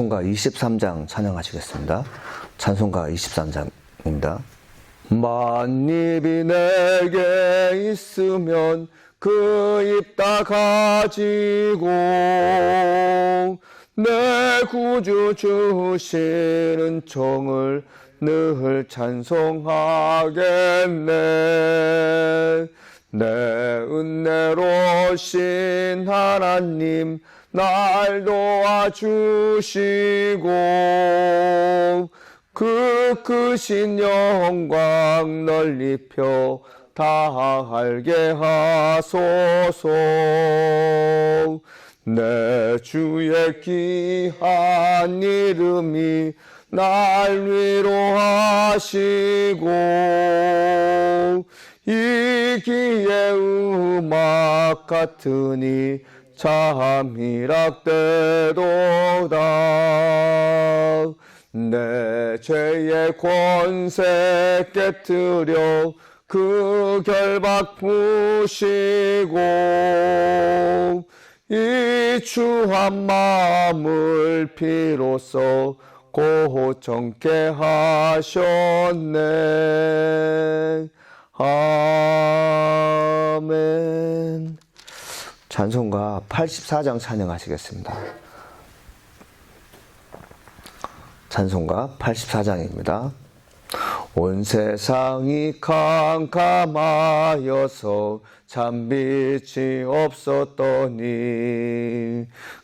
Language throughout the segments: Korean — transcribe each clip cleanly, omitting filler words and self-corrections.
찬송가 23장 찬양하시겠습니다. 찬송가 23장입니다. 만입이 내게 있으면 그 입 다 가지고 내 구주 주시는 종을 늘 찬송하겠네. 내 은혜로우신 하나님 날 도와주시고 그 크신 영광 널리 펴 다 알게 하소서. 내 주의 귀한 이름이 날 위로하시고 이 귀의 음악 같으니 참이락되도다. 내 죄의 권세 깨뜨려 그 결박 푸시고 이 추한 마음을 비로소 고정케 하셨네. 아멘. 찬송가 84장 찬양하시겠습니다. 찬송가 84장입니다. 온 세상이 캄캄하여서 참 빛이 없었더니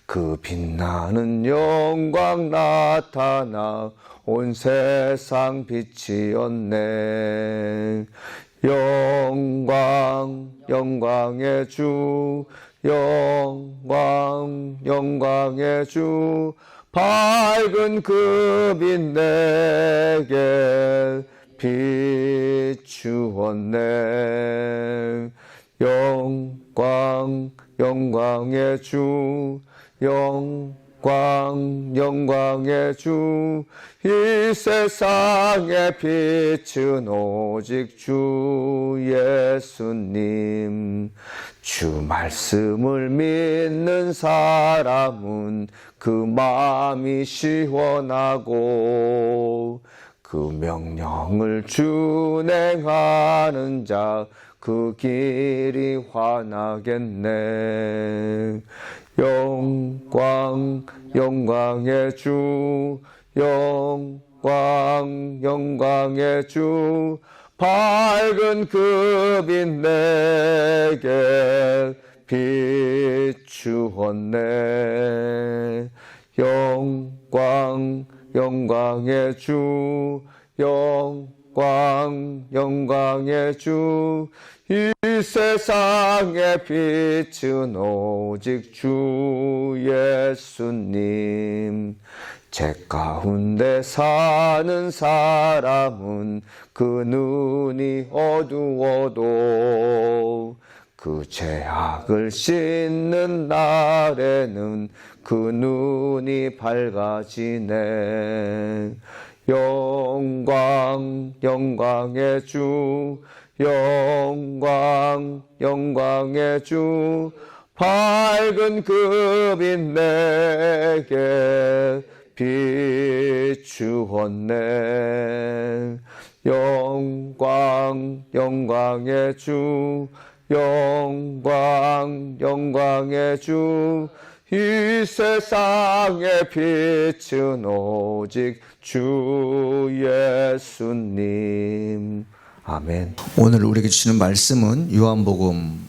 그 빛나는 영광 나타나 온 세상 빛이었네. 영광 영광의 주, 영광 영광의 주, 밝은 그 빛 내게 비추었네. 영광 영광의 주, 영광 영광의 주, 이 세상의 빛은 오직 주 예수님. 주 말씀을 믿는 사람은 그 마음이 시원하고 그 명령을 준행하는 자 그 길이 환하겠네. 영광 영광의 주, 영광 영광의 주, 밝은 그 빛 내게 비추었네. 영광 영광의 주, 영광 영광의 주, 이 세상의 빛은 오직 주 예수님. 죄 가운데 사는 사람은 그 눈이 어두워도 그 죄악을 씻는 날에는 그 눈이 밝아지네. 영광 영광의 주, 영광 영광의 주, 밝은 그 빛 내게 비추었네. 영광 영광의 주, 영광 영광의 주, 이 세상의 빛은 오직 주 예수님. 아멘. 오늘 우리에게 주시는 말씀은 요한복음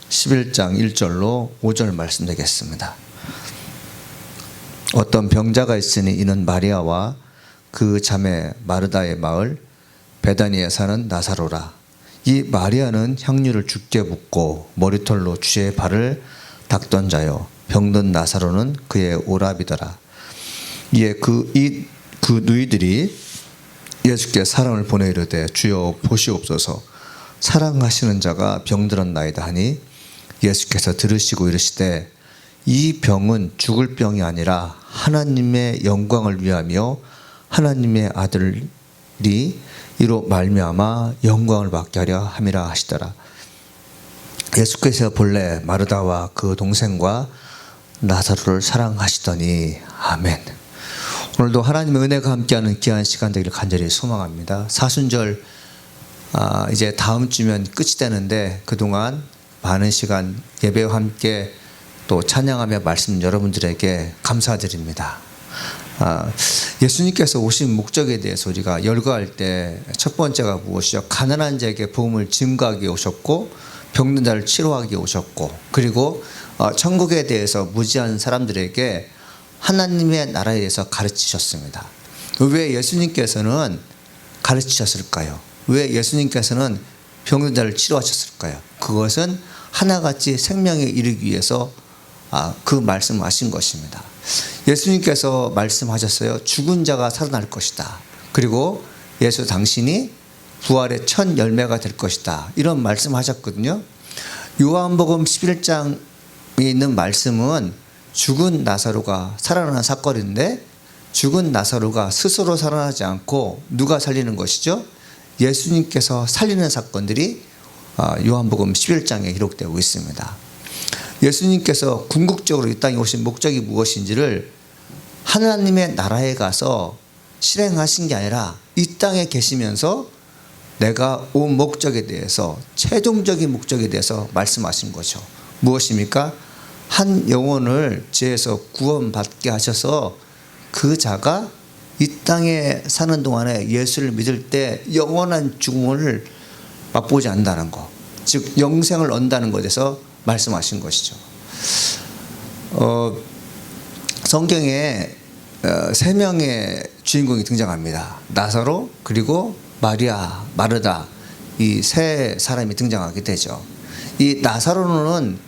11장 1절로 5절 말씀 되겠습니다. 어떤 병자가 있으니 이는 마리아와 그 자매 마르다의 마을 베다니에 사는 나사로라. 이 마리아는 향유를 주께 붓고 머리털로 주의 발을 닦던 자요, 병든 나사로는 그의 오라비더라. 이에 그 누이들이 예수께 사람을 보내 이르되 주여 보시옵소서, 사랑하시는 자가 병들었나이다 하니 예수께서 들으시고 이르시되 이 병은 죽을 병이 아니라 하나님의 영광을 위하며 하나님의 아들이 이로 말미암아 영광을 받게 하려 함이라 하시더라. 예수께서 본래 마르다와 그 동생과 나사로를 사랑하시더니. 아멘. 오늘도 하나님의 은혜가 함께하는 귀한 시간 되기를 간절히 소망합니다. 사순절 이제 다음 주면 끝이 되는데 그동안 많은 시간 예배와 함께 또 찬양하며 말씀 여러분들에게 감사드립니다. 예수님께서 오신 목적에 대해서 우리가 열거할 때 첫 번째가 무엇이죠? 가난한 자에게 복음을 증거하기 오셨고 병든 자를 치료하기 오셨고 그리고 천국에 대해서 무지한 사람들에게 하나님의 나라에 대해서 가르치셨습니다. 왜 예수님께서는 가르치셨을까요? 왜 예수님께서는 병든 자를 치료하셨을까요? 그것은 하나같이 생명에 이르기 위해서 그 말씀을 하신 것입니다. 예수님께서 말씀하셨어요. 죽은 자가 살아날 것이다. 그리고 예수 당신이 부활의 첫 열매가 될 것이다. 이런 말씀하셨거든요. 요한복음 11장에 있는 말씀은 죽은 나사로가 살아나는 사건인데 죽은 나사로가 스스로 살아나지 않고 누가 살리는 것이죠? 예수님께서 살리는 사건들이 요한복음 11장에 기록되고 있습니다. 예수님께서 궁극적으로 이 땅에 오신 목적이 무엇인지를 하나님의 나라에 가서 실행하신 게 아니라 이 땅에 계시면서 내가 온 목적에 대해서 최종적인 목적에 대해서 말씀하신 거죠. 무엇입니까? 한 영혼을 죄에서 구원받게 하셔서 그 자가 이 땅에 사는 동안에 예수를 믿을 때 영원한 죽음을 맛보지 않는다는 것, 즉 영생을 얻는다는 것에 대해서 말씀하신 것이죠. 성경에 세 명의 주인공이 등장합니다. 나사로 그리고 마리아, 마르다 이 세 사람이 등장하게 되죠. 이 나사로는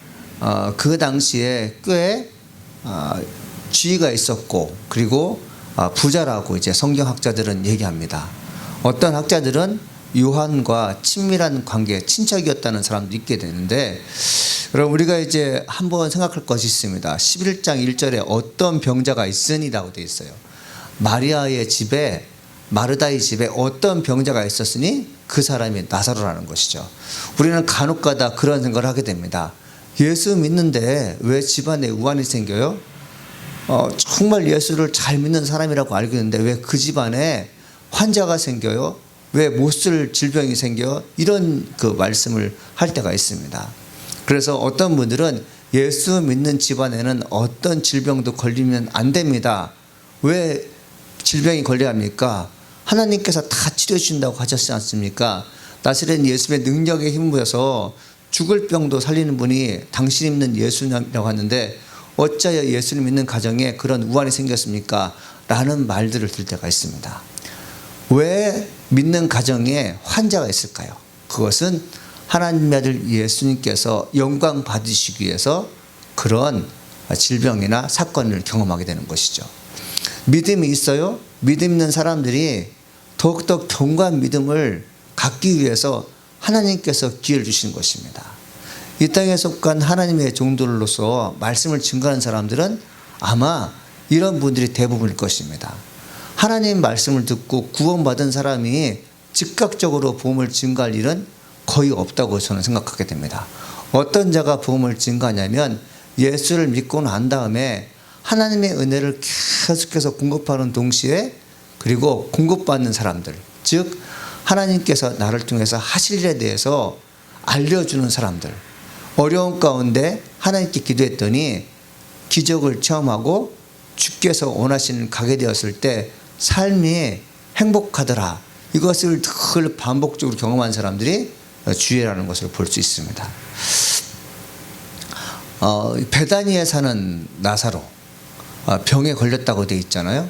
그 당시에 꽤 지위가 있었고 그리고 부자라고 이제 성경학자들은 얘기합니다. 어떤 학자들은 요한과 친밀한 관계, 친척이었다는 사람도 있게 되는데 여러분 우리가 이제 한번 생각할 것이 있습니다. 11장 1절에 어떤 병자가 있으니라고 되어 있어요. 마리아의 집에 마르다의 집에 어떤 병자가 있었으니 그 사람이 나사로라는 것이죠. 우리는 간혹가다 그런 생각을 하게 됩니다. 예수 믿는데 왜 집안에 우환이 생겨요? 정말 예수를 잘 믿는 사람이라고 알고 있는데 왜 그 집안에 환자가 생겨요? 왜 못 쓸 질병이 생겨요? 이런 그 말씀을 할 때가 있습니다. 그래서 어떤 분들은 예수 믿는 집안에는 어떤 질병도 걸리면 안 됩니다. 왜 질병이 걸려야 합니까? 하나님께서 다 치료해 주신다고 하셨지 않습니까? 나사렛 예수의 능력에 힘입어서 죽을 병도 살리는 분이 당신 믿는 예수라고 하는데 어찌하여 예수를 믿는 가정에 그런 우환이 생겼습니까? 라는 말들을 들 때가 있습니다. 왜 믿는 가정에 환자가 있을까요? 그것은 하나님의 아들 예수님께서 영광 받으시기 위해서 그런 질병이나 사건을 경험하게 되는 것이죠. 믿음이 있어요? 믿음 있는 사람들이 더욱더 견고한 믿음을 갖기 위해서 하나님께서 기회를 주시는 것입니다. 이 땅에 속한 하나님의 종들로서 말씀을 증거하는 사람들은 아마 이런 분들이 대부분일 것입니다. 하나님 말씀을 듣고 구원받은 사람이 즉각적으로 복음을 증거할 일은 거의 없다고 저는 생각하게 됩니다. 어떤 자가 복음을 증거하냐면 예수를 믿고 난 다음에 하나님의 은혜를 계속해서 공급하는 동시에 그리고 공급받는 사람들, 즉 하나님께서 나를 통해서 하실 일에 대해서 알려주는 사람들, 어려운 가운데 하나님께 기도했더니 기적을 체험하고 주께서 원하시는 가게 되었을 때 삶이 행복하더라. 이것을 늘 반복적으로 경험한 사람들이 주의라는 것을 볼 수 있습니다. 베다니에 사는 나사로 병에 걸렸다고 되어 있잖아요.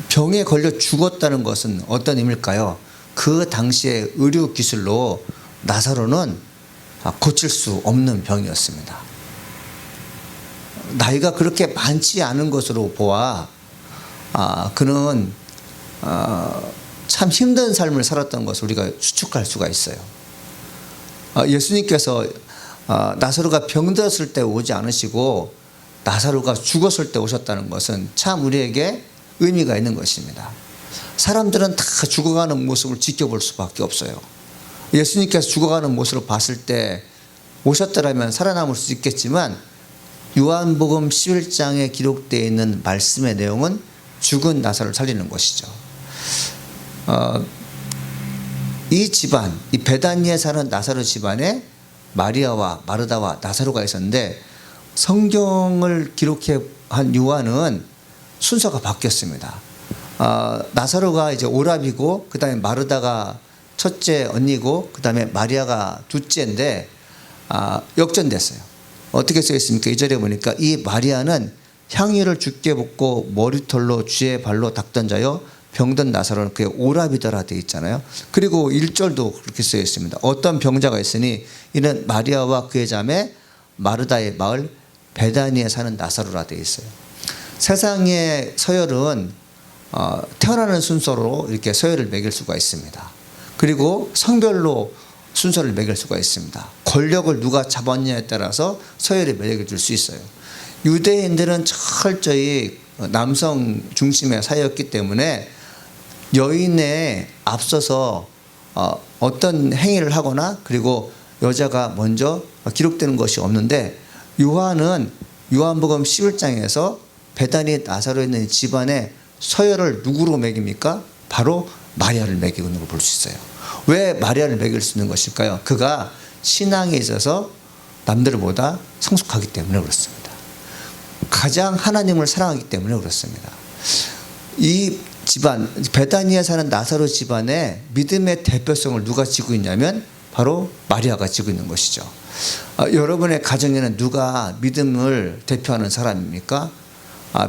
병에 걸려 죽었다는 것은 어떤 의미일까요? 그 당시의 의료 기술로 나사로는 고칠 수 없는 병이었습니다. 나이가 그렇게 많지 않은 것으로 보아 그는 참 힘든 삶을 살았던 것을 우리가 추측할 수가 있어요. 예수님께서 나사로가 병들었을 때 오지 않으시고 나사로가 죽었을 때 오셨다는 것은 참 우리에게 의미가 있는 것입니다. 사람들은 다 죽어가는 모습을 지켜볼 수밖에 없어요. 예수님께서 죽어가는 모습을 봤을 때 오셨더라면 살아남을 수 있겠지만 요한복음 11장에 기록되어 있는 말씀의 내용은 죽은 나사로를 살리는 것이죠. 이 집안, 이 베다니에 사는 나사로 집안에 마리아와 마르다와 나사로가 있었는데 성경을 기록한 요한은 순서가 바뀌었습니다. 나사로가 이제 오랍이고 그 다음에 마르다가 첫째 언니고 그 다음에 마리아가 둘째인데 역전됐어요. 어떻게 써 있습니까? 2절에 보니까 이 마리아는 향유를 주께 붓고 머리털로 주의 발로 닦던 자여 병든 나사로는 그의 오랍이더라 되어 있잖아요. 그리고 1절도 그렇게 써 있습니다. 어떤 병자가 있으니 이는 마리아와 그의 자매 마르다의 마을 베다니에 사는 나사로라 되어 있어요. 세상의 서열은 태어나는 순서로 이렇게 서열을 매길 수가 있습니다. 그리고 성별로 순서를 매길 수가 있습니다. 권력을 누가 잡았냐에 따라서 서열이 매겨질 수 있어요. 유대인들은 철저히 남성 중심의 사회였기 때문에 여인에 앞서서 어떤 행위를 하거나 그리고 여자가 먼저 기록되는 것이 없는데 요한은 요한복음 11장에서 베다니 나사로에 있는 집안의 서열을 누구로 매깁니까? 바로 마리아를 매기고 있는 걸 볼 수 있어요. 왜 마리아를 매길 수 있는 것일까요? 그가 신앙에 있어서 남들보다 성숙하기 때문에 그렇습니다. 가장 하나님을 사랑하기 때문에 그렇습니다. 이 집안, 베다니에 사는 나사로 집안의 믿음의 대표성을 누가 지고 있냐면 바로 마리아가 지고 있는 것이죠. 여러분의 가정에는 누가 믿음을 대표하는 사람입니까?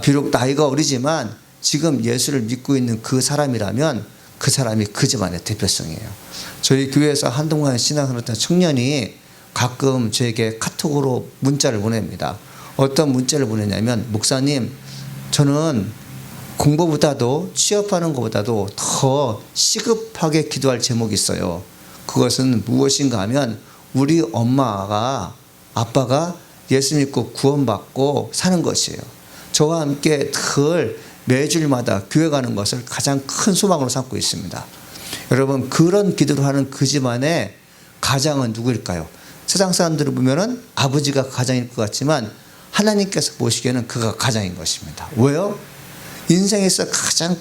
비록 나이가 어리지만 지금 예수를 믿고 있는 그 사람이라면 그 사람이 그 집안의 대표성이에요. 저희 교회에서 한동안 신앙을 했던 청년이 가끔 저에게 카톡으로 문자를 보냅니다. 어떤 문자를 보냈냐면 목사님 저는 공부보다도 취업하는 것보다도 더 시급하게 기도할 제목이 있어요. 그것은 무엇인가 하면 우리 엄마가 아빠가 예수 믿고 구원받고 사는 것이에요. 저와 함께 늘 매주일마다 교회 가는 것을 가장 큰 소망으로 삼고 있습니다. 여러분 그런 기도를 하는 그 집안의 가장은 누구일까요? 세상 사람들을 보면은 아버지가 가장일 것 같지만 하나님께서 보시기에는 그가 가장인 것입니다. 왜요? 인생에서 가장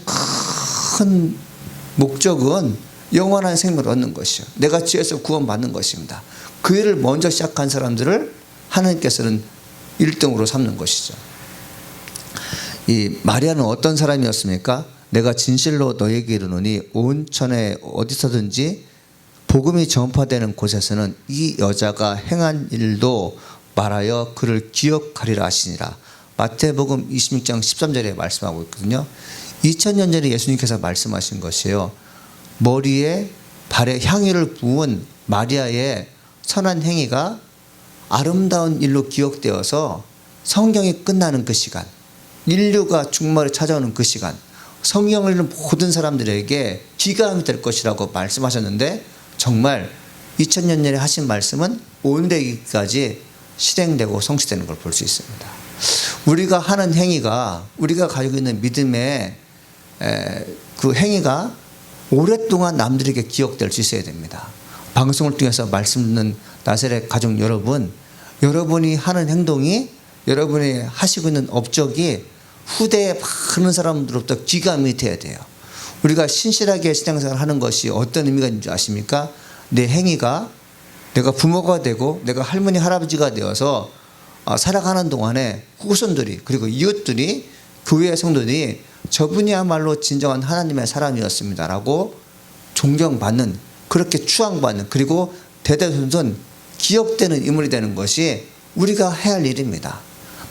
큰 목적은 영원한 생명을 얻는 것이요. 내가 죄에서 구원받는 것입니다. 그 일을 먼저 시작한 사람들을 하나님께서는 1등으로 삼는 것이죠. 이 마리아는 어떤 사람이었습니까? 내가 진실로 너에게 이르노니 온 천에 어디서든지 복음이 전파되는 곳에서는 이 여자가 행한 일도 말하여 그를 기억하리라 하시니라. 마태복음 26장 13절에 말씀하고 있거든요. 2000년 전에 예수님께서 말씀하신 것이에요. 머리에 발에 향유를 부은 마리아의 선한 행위가 아름다운 일로 기억되어서 성경이 끝나는 그 시간, 인류가 종말에 찾아오는 그 시간, 성경을 읽는 모든 사람들에게 기감이 될 것이라고 말씀하셨는데 정말 2000년 전에 하신 말씀은 온대기까지 실행되고 성취되는 걸 볼 수 있습니다. 우리가 하는 행위가, 우리가 가지고 있는 믿음의 그 행위가 오랫동안 남들에게 기억될 수 있어야 됩니다. 방송을 통해서 말씀 듣는 나사렛 가족 여러분, 여러분이 하는 행동이, 여러분이 하시고 있는 업적이 후대에 많은 사람들로부터 기감이 돼야 돼요. 우리가 신실하게 신앙생활을 하는 것이 어떤 의미가 있는지 아십니까? 내 행위가 내가 부모가 되고 내가 할머니 할아버지가 되어서 살아가는 동안에 후손들이 그리고 이웃들이 교회의 성도들이 저분이야말로 진정한 하나님의 사람이었습니다라고 존경받는, 그렇게 추앙받는, 그리고 대대손손 기억되는 인물이 되는 것이 우리가 해야 할 일입니다.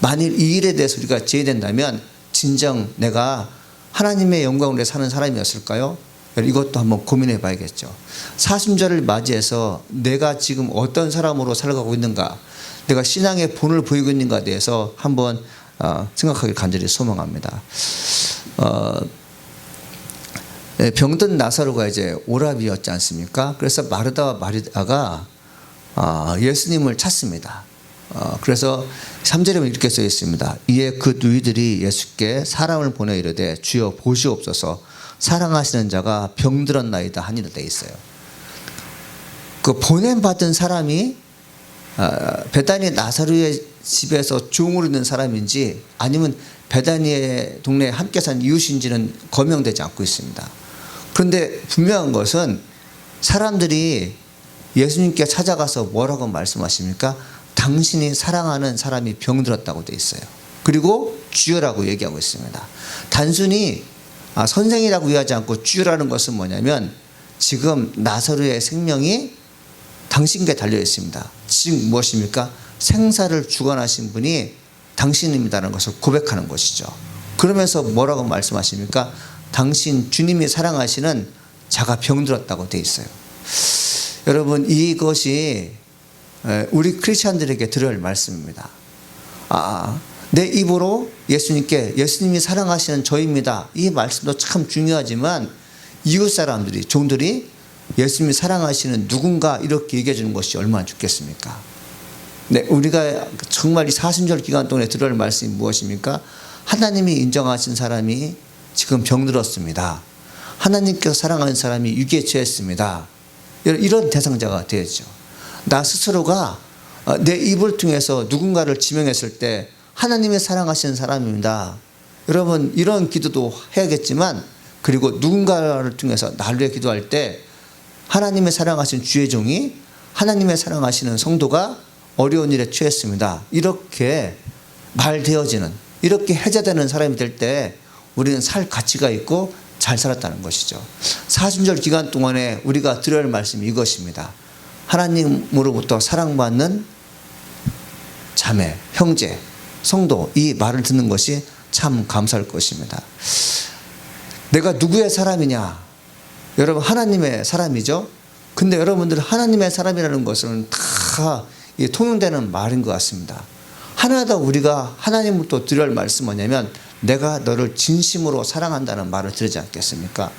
만일 이 일에 대해서 우리가 제의된다면 진정 내가 하나님의 영광을 위해 사는 사람이었을까요? 이것도 한번 고민해 봐야겠죠. 사순절을 맞이해서 내가 지금 어떤 사람으로 살아가고 있는가, 내가 신앙의 본을 보이고 있는가에 대해서 한번 생각하길 간절히 소망합니다. 병든 나사로가 이제 오랍이었지 않습니까? 그래서 마르다와 마리아가 예수님을 찾습니다. 그래서 3절에 보면 이렇게 써 있습니다. 이에 그 누이들이 예수께 사람을 보내 이르되 주여 보시옵소서 사랑하시는 자가 병들었나이다 하니라 돼 있어요. 그 보냄받은 사람이 베다니 나사로의 집에서 종으로 있는 사람인지 아니면 베다니의 동네에 함께 산 이웃인지는 거명되지 않고 있습니다. 그런데 분명한 것은 사람들이 예수님께 찾아가서 뭐라고 말씀하십니까? 당신이 사랑하는 사람이 병들었다고 돼 있어요. 그리고 주여라고 얘기하고 있습니다. 단순히 선생이라고 이해하지 않고 주여라는 것은 뭐냐면 지금 나사로의 생명이 당신께 달려 있습니다. 즉 무엇입니까? 생사를 주관하신 분이 당신입니다라는 것을 고백하는 것이죠. 그러면서 뭐라고 말씀하십니까? 당신 주님이 사랑하시는 자가 병들었다고 돼 있어요. 여러분, 이것이 우리 크리스찬들에게 들을 말씀입니다. 내 입으로 예수님께 예수님이 사랑하시는 저입니다. 이 말씀도 참 중요하지만 이웃 사람들이, 종들이 예수님이 사랑하시는 누군가 이렇게 얘기해 주는 것이 얼마나 좋겠습니까? 네, 우리가 정말 이 사순절 기간 동안에 들을 말씀이 무엇입니까? 하나님이 인정하신 사람이 지금 병들었습니다. 하나님께서 사랑하는 사람이 위기에 처했습니다. 이런 대상자가 되었죠. 나 스스로가 내 입을 통해서 누군가를 지명했을 때 하나님의 사랑하시는 사람입니다. 여러분, 이런 기도도 해야겠지만, 그리고 누군가를 통해서 나를 위해 기도할 때 하나님의 사랑하시는 주의 종이, 하나님의 사랑하시는 성도가 어려운 일에 처했습니다. 이렇게 말되어지는, 이렇게 해제되는 사람이 될 때 우리는 살 가치가 있고 잘 살았다는 것이죠. 사순절 기간 동안에 우리가 들어야 할 말씀이 이것입니다. 하나님으로부터 사랑받는 자매, 형제, 성도, 이 말을 듣는 것이 참 감사할 것입니다. 내가 누구의 사람이냐? 여러분, 하나님의 사람이죠. 근데 여러분들 하나님의 사람이라는 것은 다 통용되는 말인 것 같습니다. 하나도 우리가 하나님부터 드려야 할 말씀은 뭐냐면 내가 너를 진심으로 사랑한다는 말을 들지 않겠습니까?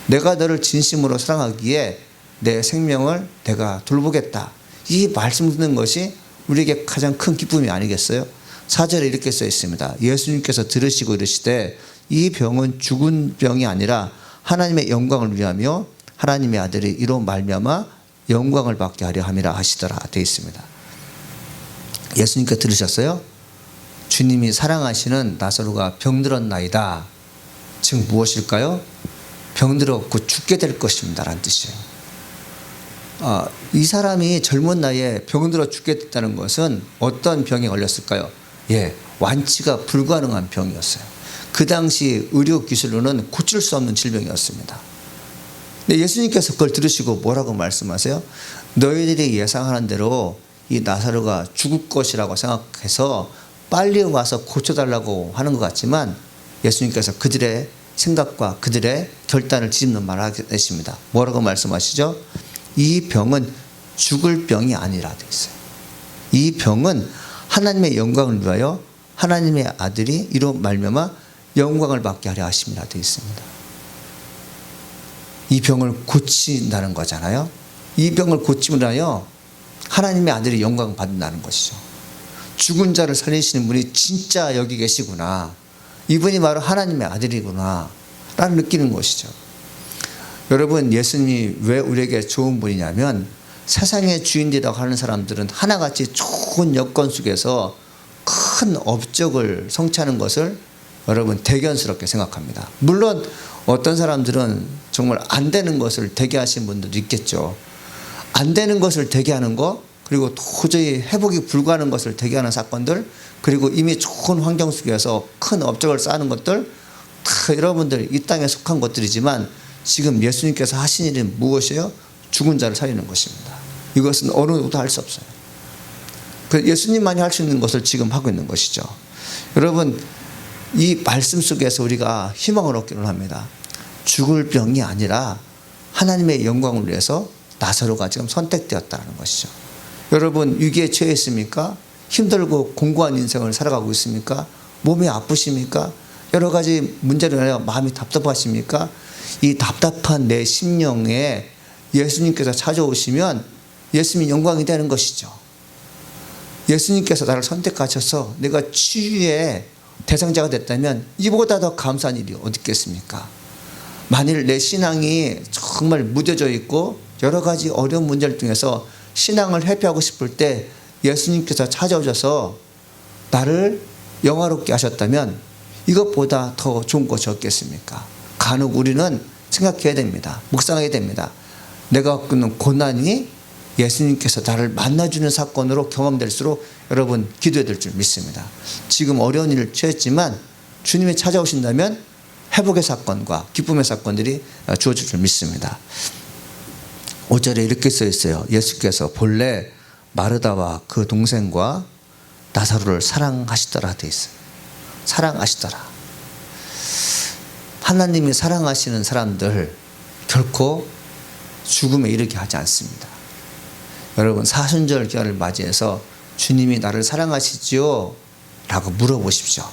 내가 너를 진심으로 사랑하기에 내 생명을 내가 돌보겠다. 이 말씀 듣는 것이 우리에게 가장 큰 기쁨이 아니겠어요? 4절에 이렇게 써 있습니다. 예수님께서 들으시고 이르시되 이 병은 죽은 병이 아니라 하나님의 영광을 위하며 하나님의 아들이 이로 말미암아 영광을 받게 하려 함이라 하시더라 되어 있습니다. 예수님께 들으셨어요? 주님이 사랑하시는 나사로가 병들었나이다. 즉 무엇일까요? 병들었고 죽게 될 것입니다 라는 뜻이에요. 이 사람이 젊은 나이에 병들어 죽게 됐다는 것은 어떤 병에 걸렸을까요? 완치가 불가능한 병이었어요. 그 당시 의료기술로는 고칠 수 없는 질병이었습니다. 근데 예수님께서 그걸 들으시고 뭐라고 말씀하세요? 너희들이 예상하는 대로 이 나사로가 죽을 것이라고 생각해서 빨리 와서 고쳐달라고 하는 것 같지만 예수님께서 그들의 생각과 그들의 결단을 뒤집는 말을 하십니다. 뭐라고 말씀하시죠? 이 병은 죽을 병이 아니라 되어 있어요. 이 병은 하나님의 영광을 위하여 하나님의 아들이 이로 말미암아 영광을 받게 하려 하심이라 되어 있습니다. 이 병을 고친다는 거잖아요. 이 병을 고침을 하여 하나님의 아들이 영광을 받는다는 것이죠. 죽은 자를 살리시는 분이 진짜 여기 계시구나. 이분이 바로 하나님의 아들이구나 라는 느끼는 것이죠. 여러분, 예수님이 왜 우리에게 좋은 분이냐면 세상의 주인들이라고 하는 사람들은 하나같이 좋은 여건 속에서 큰 업적을 성취하는 것을 여러분 대견스럽게 생각합니다. 물론 어떤 사람들은 정말 안 되는 것을 대개하신 분들도 있겠죠. 안 되는 것을 대개하는 것, 그리고 도저히 회복이 불가능한 것을 대개하는 사건들, 그리고 이미 좋은 환경 속에서 큰 업적을 쌓는 것들, 다 여러분들 이 땅에 속한 것들이지만 지금 예수님께서 하신 일은 무엇이에요? 죽은 자를 살리는 것입니다. 이것은 어느 누구도 할 수 없어요. 예수님만이 할 수 있는 것을 지금 하고 있는 것이죠. 여러분, 이 말씀 속에서 우리가 희망을 얻기를 합니다. 죽을 병이 아니라 하나님의 영광을 위해서 나사로가 지금 선택되었다는 것이죠. 여러분, 위기에 처해 있습니까? 힘들고 공고한 인생을 살아가고 있습니까? 몸이 아프십니까? 여러 가지 문제로 인하여 마음이 답답하십니까? 이 답답한 내 심령에 예수님께서 찾아오시면 예수님이 영광이 되는 것이죠. 예수님께서 나를 선택하셔서 내가 치유의 대상자가 됐다면 이보다 더 감사한 일이 어디 있겠습니까? 만일 내 신앙이 정말 무뎌져 있고 여러 가지 어려운 문제를 통해서 신앙을 회피하고 싶을 때 예수님께서 찾아오셔서 나를 영화롭게 하셨다면 이것보다 더 좋은 것이 없겠습니까? 간혹 우리는 생각해야 됩니다. 묵상해야 됩니다. 내가 겪는 고난이 예수님께서 나를 만나주는 사건으로 경험될수록 여러분 기도해야 될 줄 믿습니다. 지금 어려운 일을 처했지만 주님이 찾아오신다면 회복의 사건과 기쁨의 사건들이 주어질 줄 믿습니다. 5절에 이렇게 써 있어요. 예수께서 본래 마르다와 그 동생과 나사로를 사랑하시더라 돼 있어요. 사랑하시더라. 하나님이 사랑하시는 사람들 결코 죽음에 이르게 하지 않습니다. 여러분 사순절 기간을 맞이해서 주님이 나를 사랑하시지요? 라고 물어보십시오.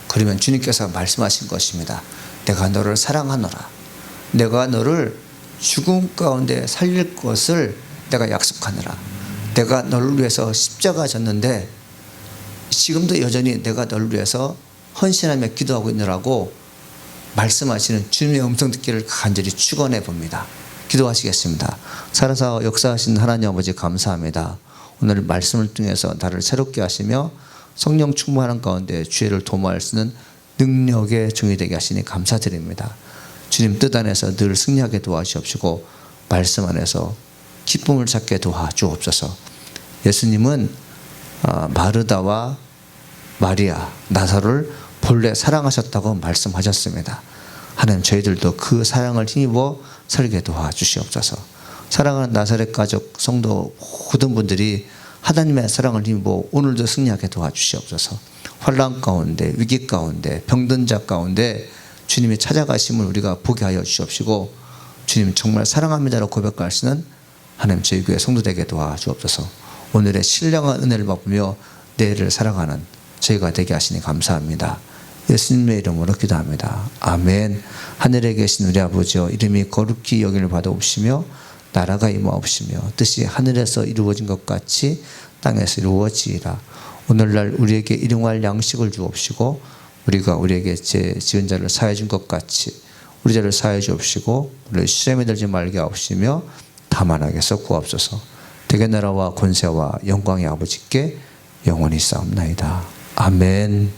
그러면 주님께서 말씀하신 것입니다. 내가 너를 사랑하노라. 내가 너를 죽음 가운데 살릴 것을 내가 약속하노라. 내가 너를 위해서 십자가 졌는데 지금도 여전히 내가 너를 위해서 헌신하며 기도하고 있느라고 말씀하시는 주님의 음성 듣기를 간절히 축원해 봅니다. 기도하시겠습니다. 살아서 역사하신 하나님 아버지 감사합니다. 오늘 말씀을 통해서 나를 새롭게 하시며 성령 충만한 가운데 죄를 도모할 수 있는 능력의 종이 되게 하시니 감사드립니다. 주님 뜻 안에서 늘 승리하게 도와주옵시고 말씀 안에서 기쁨을 찾게 도와주옵소서. 예수님은 마르다와 마리아, 나사로를 본래 사랑하셨다고 말씀하셨습니다. 하나님 저희들도 그 사랑을 힘입어 살게 도와주시옵소서. 사랑하는 나사렛 가족 성도 모든 분들이 하나님의 사랑을 힘입어 오늘도 승리하게 도와주시옵소서. 환난 가운데 위기 가운데 병든 자 가운데 주님이 찾아가심을 우리가 보게 하여 주시옵시고 주님 정말 사랑합니다라고 고백할 수 있는 하나님 저희 교회 성도 되게 도와주옵소서. 오늘의 신령한 은혜를 받으며 내일을 살아가는 저희가 되게 하시니 감사합니다. 예수님의 이름으로 기도합니다. 아멘. 하늘에 계신 우리 아버지여 이름이 거룩히 여김을 받아옵시며 나라가 임하옵시며 뜻이 하늘에서 이루어진 것 같이 땅에서 이루어지이라. 오늘날 우리에게 일용할 양식을 주옵시고 우리가 우리에게 죄 지은 자를 사해 준 것 같이 우리 죄를 사해 주옵시고 우리를 시험에 들지 말게 하옵시며 다만 악에서 구하옵소서. 대개 나라와 권세와 영광의 아버지께 영원히 싸움나이다. 아멘.